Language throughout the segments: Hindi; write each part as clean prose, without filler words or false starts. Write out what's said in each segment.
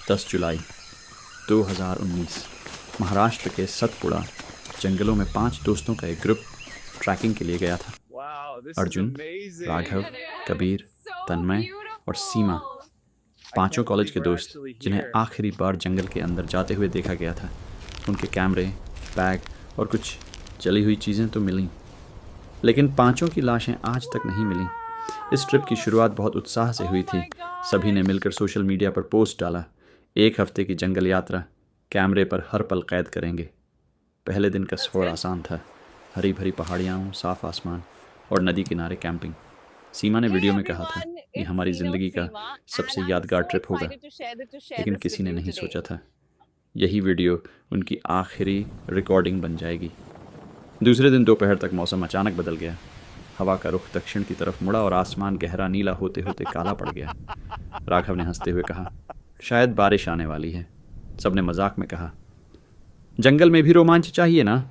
10 जुलाई 2019 महाराष्ट्र के सतपुड़ा जंगलों में 5 दोस्तों का एक ग्रुप ट्रैकिंग के लिए गया था। अर्जुन, राघव, कबीर, तन्मय और सीमा, 5 कॉलेज के दोस्त जिन्हें आखिरी बार जंगल के अंदर जाते हुए देखा गया था। उनके कैमरे, बैग और कुछ जली हुई चीज़ें तो मिलीं, लेकिन 5 की लाशें आज तक नहीं मिलीं। इस ट्रिप की शुरुआत बहुत उत्साह से हुई थी। सभी ने मिलकर सोशल मीडिया पर पोस्ट डाला, 1 हफ्ते की जंगल यात्रा, कैमरे पर हर पल कैद करेंगे। पहले दिन का सफ़र आसान था। हरी भरी पहाड़ियाँ, साफ आसमान और नदी किनारे कैंपिंग। सीमा ने वीडियो में कहा था, ये हमारी ज़िंदगी का सबसे यादगार ट्रिप होगा, लेकिन किसी ने नहीं सोचा था यही वीडियो उनकी आखिरी रिकॉर्डिंग बन जाएगी। दूसरे दिन दोपहर तक मौसम अचानक बदल गया। हवा का रुख दक्षिण की तरफ मुड़ा और आसमान गहरा नीला होते होते काला पड़ गया। राघव ने हंसते हुए कहा, शायद बारिश आने वाली है। सबने मजाक में कहा, जंगल में भी रोमांच चाहिए ना।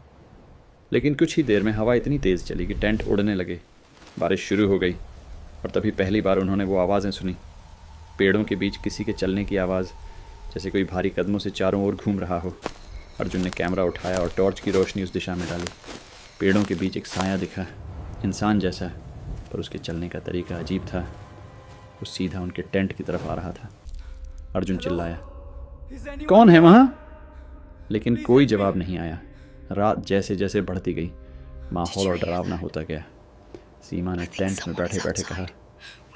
लेकिन कुछ ही देर में हवा इतनी तेज़ चली कि टेंट उड़ने लगे। बारिश शुरू हो गई और तभी पहली बार उन्होंने वो आवाज़ें सुनी, पेड़ों के बीच किसी के चलने की आवाज़, जैसे कोई भारी कदमों से चारों ओर घूम रहा हो। अर्जुन ने कैमरा उठाया और टॉर्च की रोशनी उस दिशा में डाली। पेड़ों के बीच एक साया दिखा, इंसान जैसा, पर उसके चलने का तरीका अजीब था। वो सीधा उनके टेंट की तरफ आ रहा था। अर्जुन चिल्लाया, कौन है वहाँ? लेकिन कोई जवाब नहीं आया। रात जैसे जैसे बढ़ती गई, माहौल और डरावना होता गया। सीमा ने टेंट में बैठे बैठे कहा,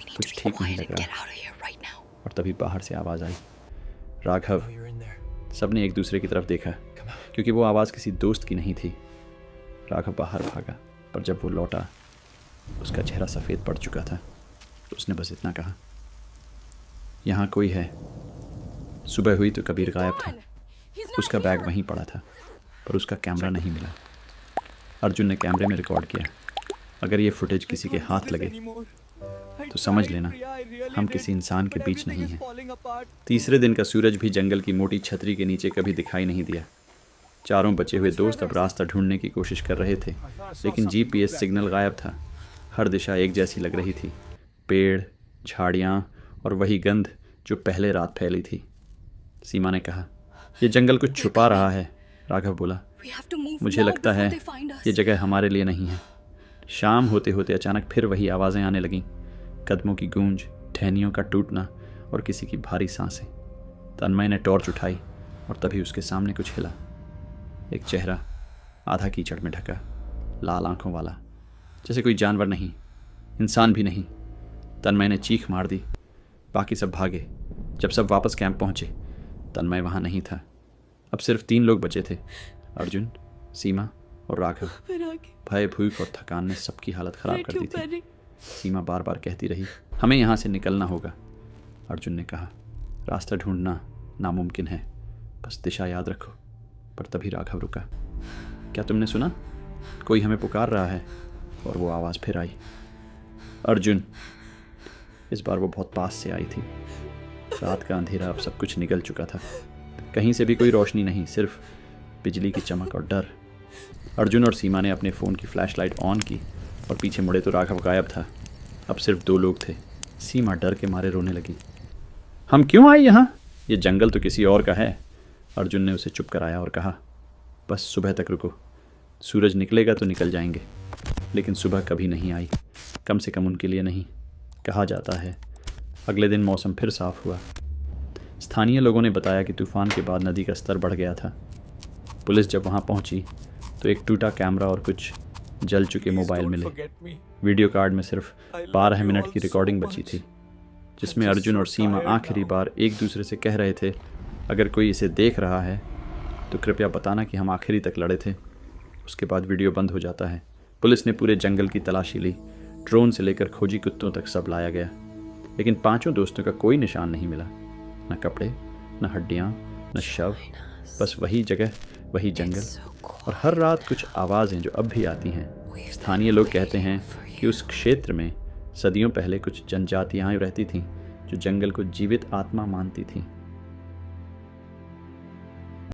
कुछ ठीक नहीं लग रहा। और तभी बाहर से आवाज़ आई, राघव। सबने एक दूसरे की तरफ देखा, क्योंकि वो आवाज़ किसी दोस्त की नहीं थी। राघव बाहर भागा, पर जब वो लौटा उसका चेहरा सफ़ेद पड़ चुका था। उसने बस इतना कहा, यहाँ कोई है। सुबह हुई तो कबीर गायब था। उसका बैग वहीं पड़ा था, पर उसका कैमरा नहीं मिला। अर्जुन ने कैमरे में रिकॉर्ड किया, अगर ये फुटेज किसी के हाथ लगे तो समझ लेना हम किसी इंसान के बीच नहीं हैं। तीसरे दिन का सूरज भी जंगल की मोटी छतरी के नीचे कभी दिखाई नहीं दिया। चारों बचे हुए दोस्त अब रास्ता ढूंढने की कोशिश कर रहे थे, लेकिन जीपीएस सिग्नल गायब था। हर दिशा एक जैसी लग रही थी, पेड़, झाड़ियाँ और वही गंध जो पहले रात फैली थी। सीमा ने कहा, ये जंगल कुछ छुपा रहा है। राघव बोला, मुझे लगता है ये जगह हमारे लिए नहीं है। शाम होते होते अचानक फिर वही आवाज़ें आने लगीं, कदमों की गूंज, टहनियों का टूटना और किसी की भारी सांसें। तन्मय ने टॉर्च उठाई और तभी उसके सामने कुछ हिला। एक चेहरा, आधा कीचड़ में ढका, लाल आंखों वाला, जैसे कोई जानवर नहीं, इंसान भी नहीं। तन्मय ने चीख मार दी। बाकी सब भागे। जब सब वापस कैंप पहुंचे, तन्मय वहाँ नहीं था। अब सिर्फ 3 लोग बचे थे, अर्जुन, सीमा और राघव। भय, भूख और थकान ने सबकी हालत ख़राब कर दी थी। सीमा बार बार कहती रही, हमें यहाँ से निकलना होगा। अर्जुन ने कहा, रास्ता ढूंढना नामुमकिन है, बस दिशा याद रखो। पर तभी राघव रुका। क्या तुमने सुना? कोई हमें पुकार रहा है। और वो आवाज़ फिर आई, अर्जुन। इस बार वो बहुत पास से आई थी। रात का अंधेरा अब सब कुछ निकल चुका था। कहीं से भी कोई रोशनी नहीं, सिर्फ बिजली की चमक और डर। अर्जुन और सीमा ने अपने फ़ोन की फ्लैशलाइट ऑन की और पीछे मुड़े तो राघव गायब था। अब सिर्फ 2 लोग थे। सीमा डर के मारे रोने लगी, हम क्यों आए यहाँ? ये जंगल तो किसी और का है। अर्जुन ने उसे चुप कराया और कहा, बस सुबह तक रुको, सूरज निकलेगा तो निकल जाएंगे। लेकिन सुबह कभी नहीं आई, कम से कम उनके लिए नहीं। कहा जाता है अगले दिन मौसम फिर साफ हुआ। स्थानीय लोगों ने बताया कि तूफान के बाद नदी का स्तर बढ़ गया था। पुलिस जब वहाँ पहुँची तो एक टूटा कैमरा और कुछ जल चुके मोबाइल मिले। वीडियो कार्ड में सिर्फ 12 मिनट की रिकॉर्डिंग बची थी, जिसमें अर्जुन और सीमा आखिरी बार एक दूसरे से कह रहे थे, अगर कोई इसे देख रहा है तो कृपया बताना कि हम आखिरी तक लड़े थे। उसके बाद वीडियो बंद हो जाता है। पुलिस ने पूरे जंगल की तलाशी ली, ड्रोन से लेकर खोजी कुत्तों तक सब लाया गया, लेकिन 5 दोस्तों का कोई निशान नहीं मिला। न कपड़े, न हड्डियाँ, न शव, बस वही जगह, वही जंगल और हर रात कुछ आवाज़ें जो अब भी आती हैं। स्थानीय लोग कहते हैं कि उस क्षेत्र में सदियों पहले कुछ जनजातियाँ रहती थीं जो जंगल को जीवित आत्मा मानती थीं।